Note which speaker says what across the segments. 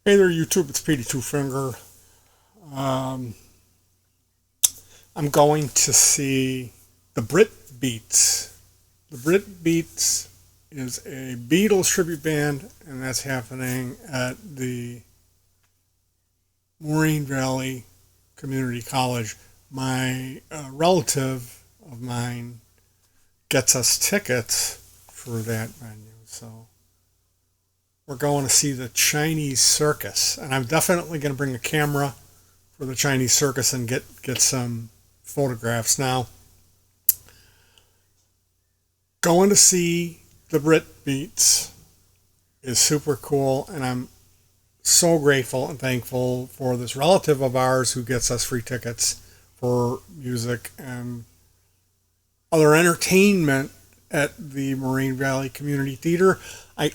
Speaker 1: Hey there, YouTube. It's Petey Two Finger. Um, I'm going to see the Brit Beats. The Brit Beats is a Beatles tribute band, and that's happening at the Moraine Valley Community College. My relative of mine gets us tickets for that venue, so we're going to see the Chinese circus, and I'm definitely going to bring a camera for the Chinese circus and get some photographs. Now, going to see the Brit Beats is super cool, and I'm so grateful and thankful for this relative of ours who gets us free tickets for music and other entertainment at the Moraine Valley Community Theater.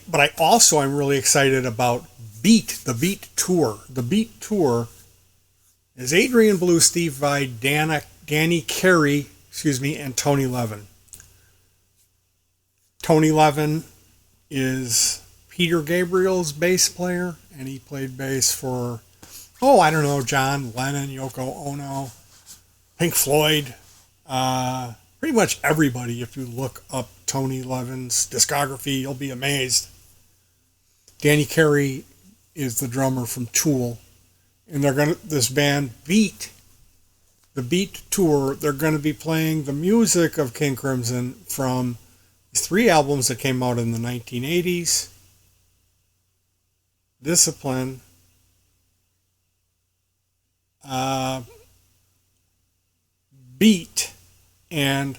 Speaker 1: But I'm really excited about the Beat Tour. The Beat Tour is Adrian Blue, Steve Vai, Danny Carey, and Tony Levin. Tony Levin is Peter Gabriel's bass player, and he played bass for, John Lennon, Yoko Ono, Pink Floyd, pretty much everybody. If you look up Tony Levin's discography, you'll be amazed. Danny Carey is the drummer from Tool, and this band Beat, the Beat Tour, they're going to be playing the music of King Crimson from three albums that came out in the 1980s: Discipline, Beat, and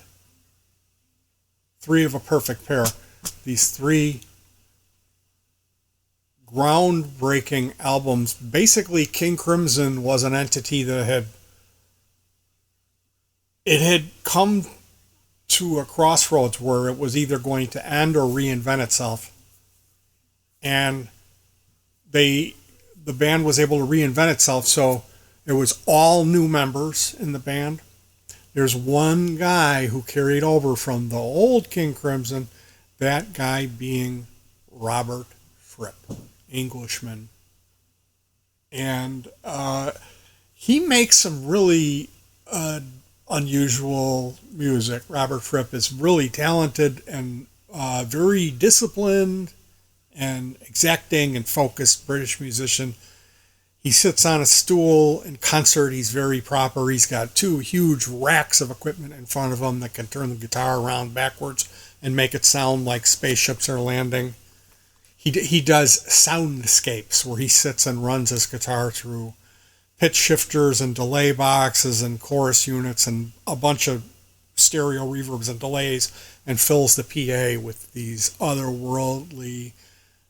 Speaker 1: Three of a Perfect Pair. These three groundbreaking albums. Basically, King Crimson was an entity that had come to a crossroads where it was either going to end or reinvent itself. And the band was able to reinvent itself, so it was all new members in the band. There's one guy who carried over from the old King Crimson, that guy being Robert Fripp, Englishman. And he makes some really unusual music. Robert Fripp is really talented and very disciplined and exacting and focused British musician. He sits on a stool in concert. He's very proper. He's got two huge racks of equipment in front of him that can turn the guitar around backwards and make it sound like spaceships are landing. He does soundscapes where he sits and runs his guitar through pitch shifters and delay boxes and chorus units and a bunch of stereo reverbs and delays, and fills the PA with these otherworldly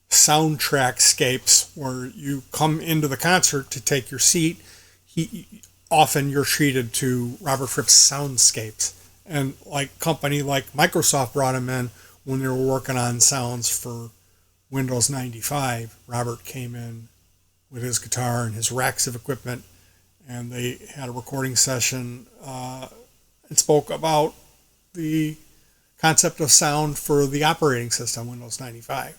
Speaker 1: soundtrackscapes where you come into the concert to take your seat. Often you're treated to Robert Fripp's soundscapes, and company like Microsoft brought him in when they were working on sounds for Windows 95. Robert came in with his guitar and his racks of equipment, and they had a recording session and spoke about the concept of sound for the operating system, Windows 95.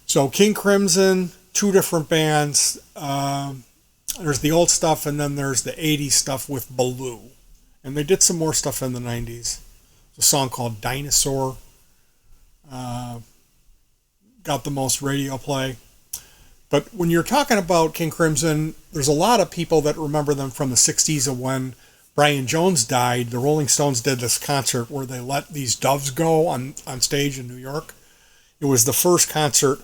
Speaker 1: So King Crimson, two different bands. There's the old stuff, and then there's the 80s stuff with Baloo. And they did some more stuff in the 90s. There's a song called Dinosaur. Got the most radio play. But when you're talking about King Crimson, there's a lot of people that remember them from the 60s of when Brian Jones died. The Rolling Stones did this concert where they let these doves go on stage in New York. It was the first concert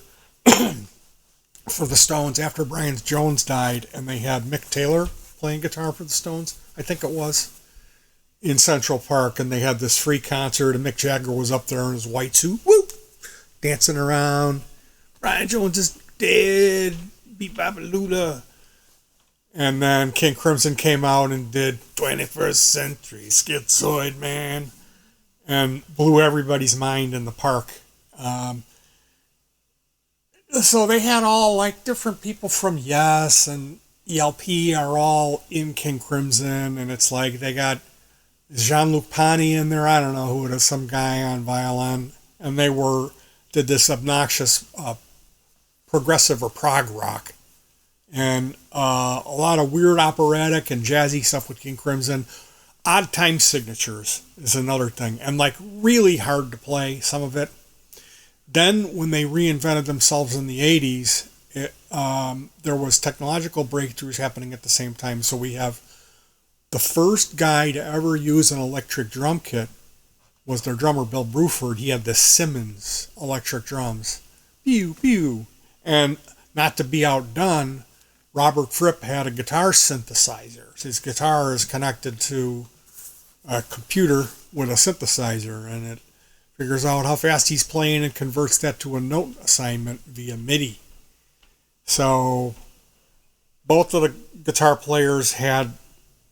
Speaker 1: for the Stones after Brian Jones died, and they had Mick Taylor playing guitar for the Stones, I think it was, in Central Park, and they had this free concert, and Mick Jagger was up there in his white suit, whoop, dancing around. Brian Jones is dead, beep bop luda. And then King Crimson came out and did 21st Century Schizoid Man and blew everybody's mind in the park. So they had all different people from Yes and ELP are all in King Crimson, and it's they got Jean-Luc Ponty in there. I don't know who it is, some guy on violin, and they did this obnoxious progressive or prog rock. And a lot of weird operatic and jazzy stuff with King Crimson. Odd time signatures is another thing. And like really hard to play, some of it. Then when they reinvented themselves in the 80s, there was technological breakthroughs happening at the same time. So we have the first guy to ever use an electric drum kit was their drummer, Bill Bruford. He had the Simmons electric drums. Pew, pew. And not to be outdone, Robert Fripp had a guitar synthesizer. His guitar is connected to a computer with a synthesizer, and it figures out how fast he's playing and converts that to a note assignment via MIDI. So both of the guitar players had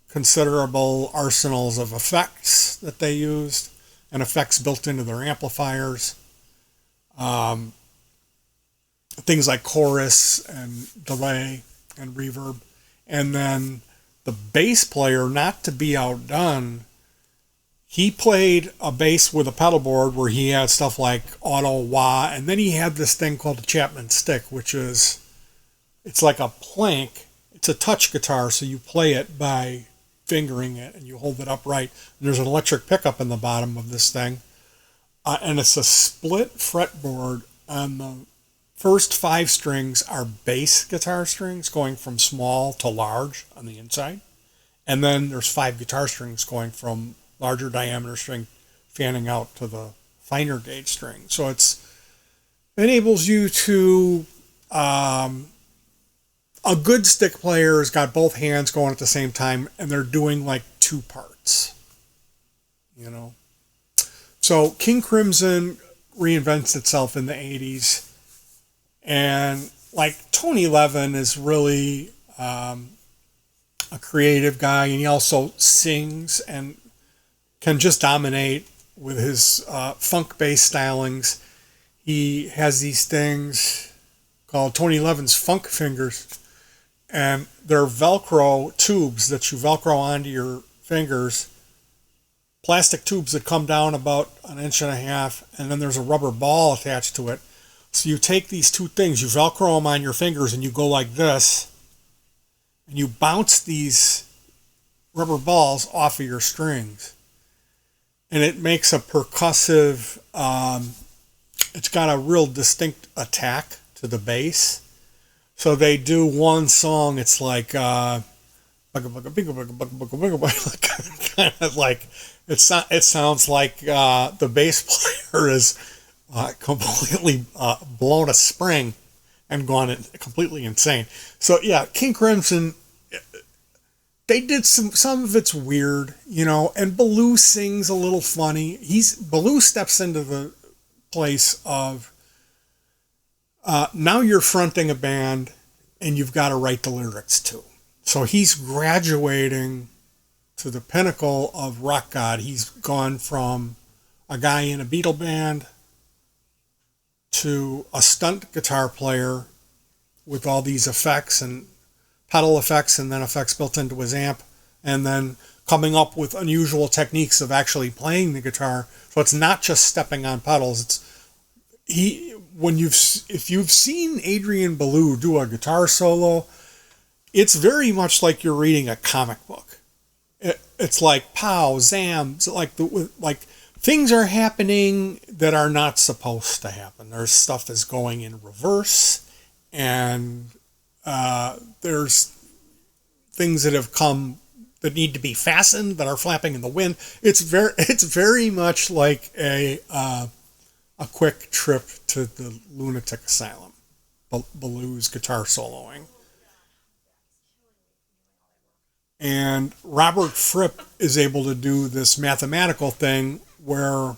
Speaker 1: considerable arsenals of effects that they used and effects built into their amplifiers. Things like chorus and delay and reverb. And then the bass player, not to be outdone, he played a bass with a pedal board where he had stuff like auto wah, and then he had this thing called the Chapman stick, which is, it's like a plank. It's a touch guitar, so you play it by fingering it and you hold it upright. And there's an electric pickup in the bottom of this thing, and it's a split fretboard. On the first 5 strings are bass guitar strings going from small to large on the inside, and then there's 5 guitar strings going from larger diameter string fanning out to the finer gauge string. So it enables you to, a good stick player has got both hands going at the same time, and they're doing like 2 parts, you know. So King Crimson reinvents itself in the 80s, and like Tony Levin is really a creative guy, and he also sings and can just dominate with his funk-based stylings. He has these things called Tony Levin's funk fingers, and they're Velcro tubes that you Velcro onto your fingers, plastic tubes that come down about 1.5 inches, and then there's a rubber ball attached to it. So you take these 2 things, you Velcro them on your fingers, and you go like this, and you bounce these rubber balls off of your strings. And it makes a percussive, it's got a real distinct attack to the bass. So they do one song, it's like, kind of like, it sounds like the bass player is completely blown a spring and gone completely insane. So yeah, King Crimson, they did some of it's weird, you know, and Ballou sings a little funny. Ballou steps into the place of, now you're fronting a band and you've got to write the lyrics too. So he's graduating to the pinnacle of rock god. He's gone from a guy in a Beatle band to a stunt guitar player with all these effects and pedal effects and then effects built into his amp, and then coming up with unusual techniques of actually playing the guitar. So it's not just stepping on pedals. If you've seen Adrian Ballou do a guitar solo, it's very much like you're reading a comic book. It's like pow, zam, like things are happening that are not supposed to happen. There's stuff that's going in reverse, and there's things that have come that need to be fastened that are flapping in the wind. It's very much like a quick trip to the lunatic asylum. Ballou's guitar soloing. And Robert Fripp is able to do this mathematical thing where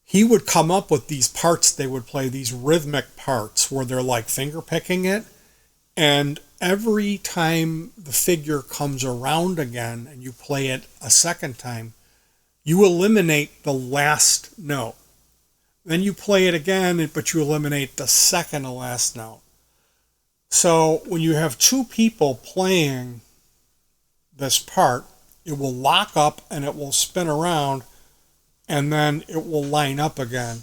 Speaker 1: he would come up with these parts they would play, these rhythmic parts where they're like finger picking it. And every time the figure comes around again and you play it a second time, you eliminate the last note. Then you play it again, but you eliminate the second to last note. So when you have 2 people playing this part, it will lock up and it will spin around, and then it will line up again.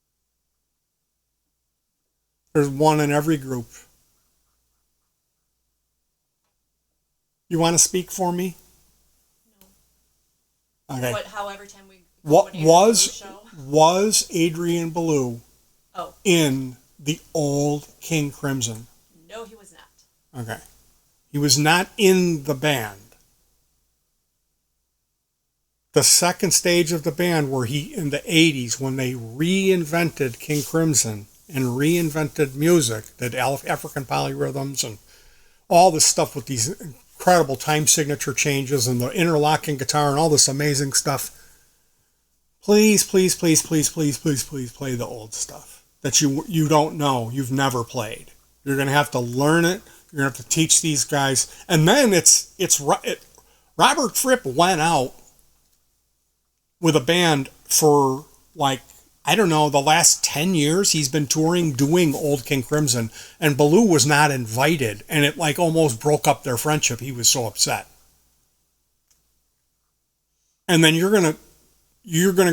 Speaker 1: There's one in every group. You want to speak for me?
Speaker 2: No.
Speaker 1: Okay.
Speaker 2: However time we
Speaker 1: what was Adrian Belew in the old King Crimson?
Speaker 2: No, he was not.
Speaker 1: Okay. He was not in the band. The second stage of the band where he, in the 80s, when they reinvented King Crimson and reinvented music, did African polyrhythms and all this stuff with these incredible time signature changes and the interlocking guitar and all this amazing stuff. Please, please, please, please, please, please, please play the old stuff that you don't know, you've never played. You're going to have to learn it. You're going to have to teach these guys. And then Robert Fripp went out with a band for I don't know, the last 10 years he's been touring doing old King Crimson, and Belew was not invited, and it almost broke up their friendship. He was so upset. And then you're gonna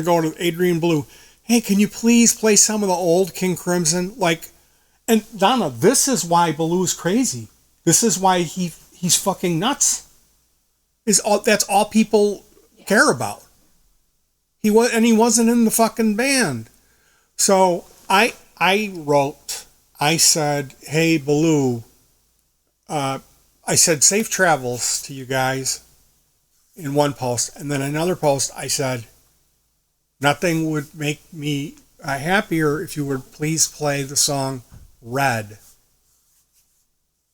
Speaker 1: go to Adrian Belew, hey, can you please play some of the old King Crimson? And Donna, this is why Belew's crazy. This is why he's fucking nuts. That's all people care about. He wasn't in the fucking band. So I said, hey, Belew, I said safe travels to you guys in one post. And then another post, I said, nothing would make me happier if you would please play the song Red.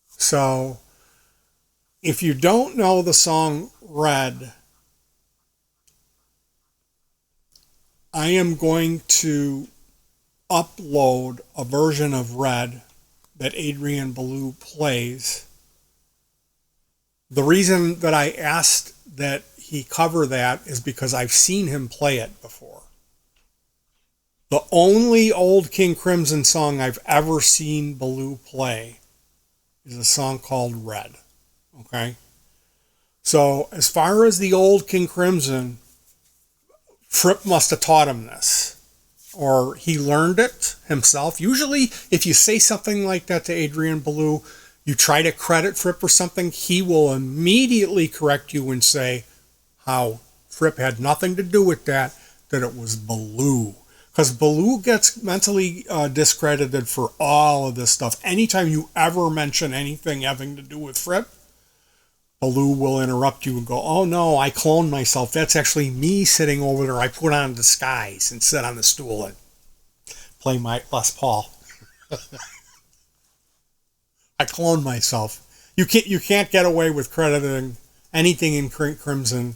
Speaker 1: So if you don't know the song Red, I am going to upload a version of Red that Adrian Belew plays. The reason that I asked that he cover that is because I've seen him play it before. The only old King Crimson song I've ever seen Belew play is a song called Red. Okay? So as far as the old King Crimson, Fripp must have taught him this, or he learned it himself. Usually, if you say something like that to Adrian Belew, you try to credit Fripp for something, he will immediately correct you and say how Fripp had nothing to do with that it was Belew. Because Belew gets mentally discredited for all of this stuff. Anytime you ever mention anything having to do with Fripp, Belew will interrupt you and go, oh no, I cloned myself. That's actually me sitting over there. I put on a disguise and sit on the stool and play my Les Paul. I cloned myself. You can't get away with crediting anything in Crimson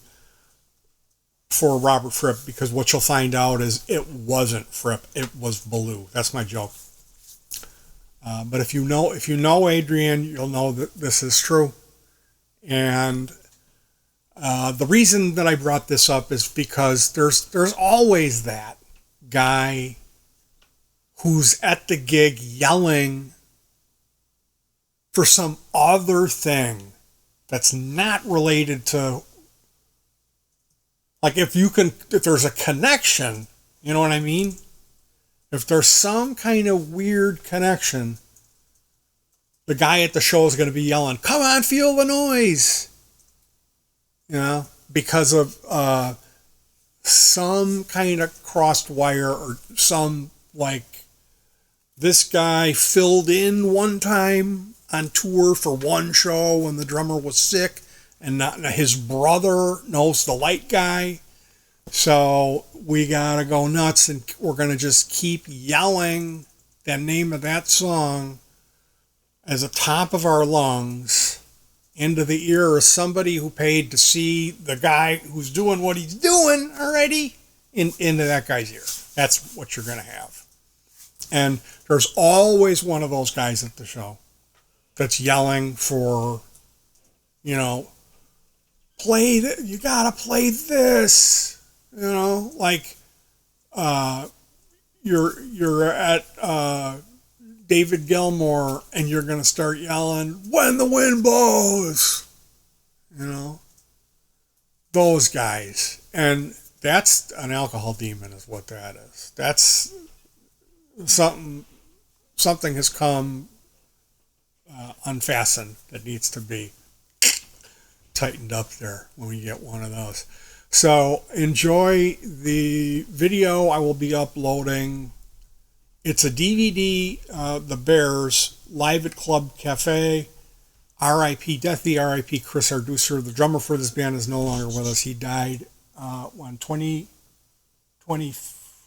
Speaker 1: for Robert Fripp, because what you'll find out is it wasn't Fripp. It was Belew. That's my joke. But if you know Adrian, you'll know that this is true. And the reason that I brought this up is because there's always that guy who's at the gig yelling for some other thing that's not related to, if there's a connection, you know what I mean? If there's some kind of weird connection, the guy at the show is going to be yelling, come on, feel the noise. Because of some kind of crossed wire, or some, this guy filled in one time on tour for one show when the drummer was sick, and not his brother knows the light guy. So we got to go nuts, and we're going to just keep yelling the name of that song as the top of our lungs into the ear of somebody who paid to see the guy who's doing what he's doing already into that guy's ear. That's what you're going to have. And there's always one of those guys at the show that's yelling for, play that, you got to play this, you're at David Gilmour, and you're going to start yelling, when the wind blows, those guys. And that's an alcohol demon is what that is. That's something something has come unfastened that needs to be tightened up there when we get one of those. So enjoy the video I will be uploading. It's a DVD, The Bears, live at Club Cafe. R.I.P. Deathy, R.I.P. Chris Arducer. The drummer for this band is no longer with us. He died when 2022?
Speaker 2: I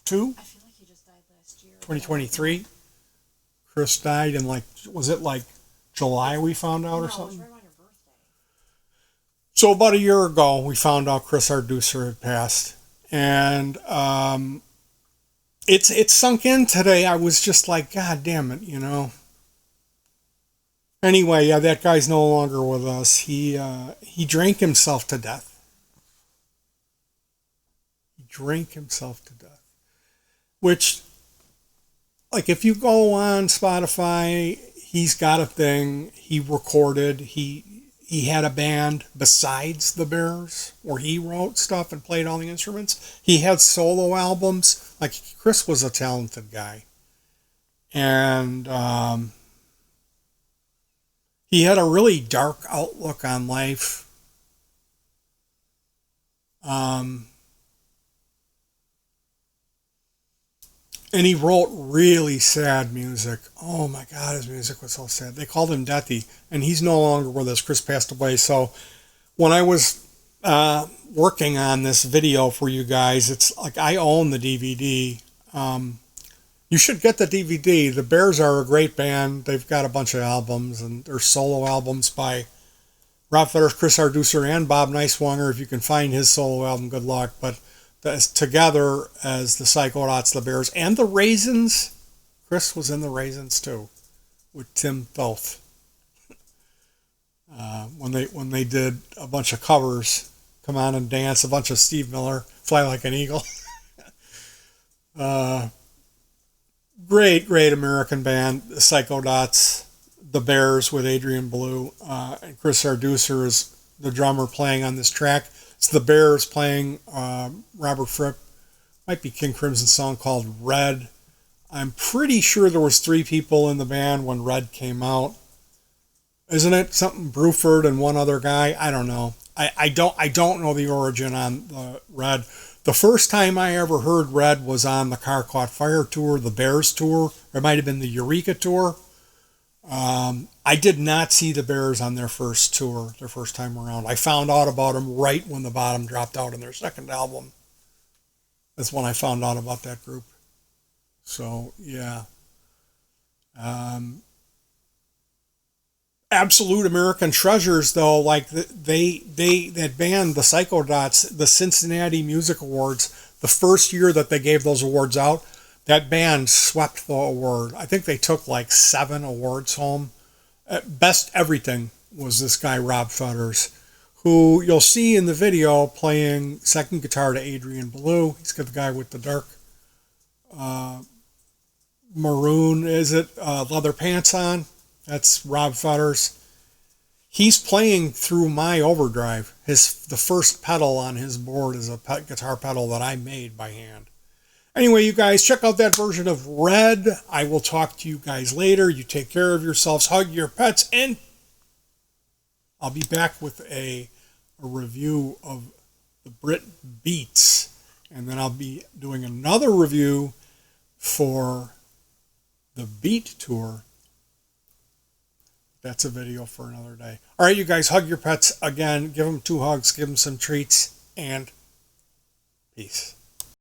Speaker 2: feel like he just died last year.
Speaker 1: 2023. Chris died in was it like July we found out or something?
Speaker 2: No, it was right on your birthday.
Speaker 1: So about a year ago we found out Chris Arducer had passed. And it's sunk in today. I was just like, God damn it, Anyway, yeah, that guy's no longer with us. He drank himself to death. He drank himself to death. Which, like, if you go on Spotify, he's got a thing. He recorded. He had a band besides the Bears where he wrote stuff and played all the instruments. He had solo albums. Like, Chris was a talented guy. And he had a really dark outlook on life. And he wrote really sad music. Oh my God, his music was so sad. They called him Deathy, and he's no longer with us. Chris passed away. So when I was working on this video for you guys, it's like I own the DVD. You should get the DVD. The Bears are a great band. They've got a bunch of albums, and they're solo albums by Rob Fetters, Chris Arducer, and Bob Neiswanger. If you can find his solo album, good luck. But together as the Psychonauts, the Bears, and the Raisins. Chris was in the Raisins too, with Tim Thoth. When they did a bunch of covers, Come On and Dance, a bunch of Steve Miller, Fly Like an Eagle. Great American band, the Psychonauts, the Bears with Adrian Belew, and Chris Arducer is the drummer playing on this track. It's the Bears playing Robert Fripp. Might be King Crimson's song called Red. I'm pretty sure there was 3 people in the band when Red came out. Isn't it something Bruford and one other guy? I don't know. I don't know the origin on the Red. The first time I ever heard Red was on the Car Caught Fire tour, the Bears tour. It might have been the Eureka tour. I did not see the Bears on their first tour, their first time around. I found out about them right when the bottom dropped out in their second album. That's when I found out about that group. So, yeah. Absolute American treasures, though, like that band, the Psychonauts, the Cincinnati Music Awards, the first year that they gave those awards out, that band swept the award. I think they took like 7 awards home. Best everything was this guy, Rob Fetters, who you'll see in the video playing second guitar to Adrian Belew. He's got the guy with the dark maroon, leather pants on. That's Rob Fetters. He's playing through my overdrive. The first pedal on his board is a guitar pedal that I made by hand. Anyway, you guys, check out that version of Red. I will talk to you guys later. You take care of yourselves, hug your pets, and I'll be back with a review of the Brit Beats. And then I'll be doing another review for the Beat Tour. That's a video for another day. All right, you guys, hug your pets again. Give them 2 hugs. Give them some treats. And peace.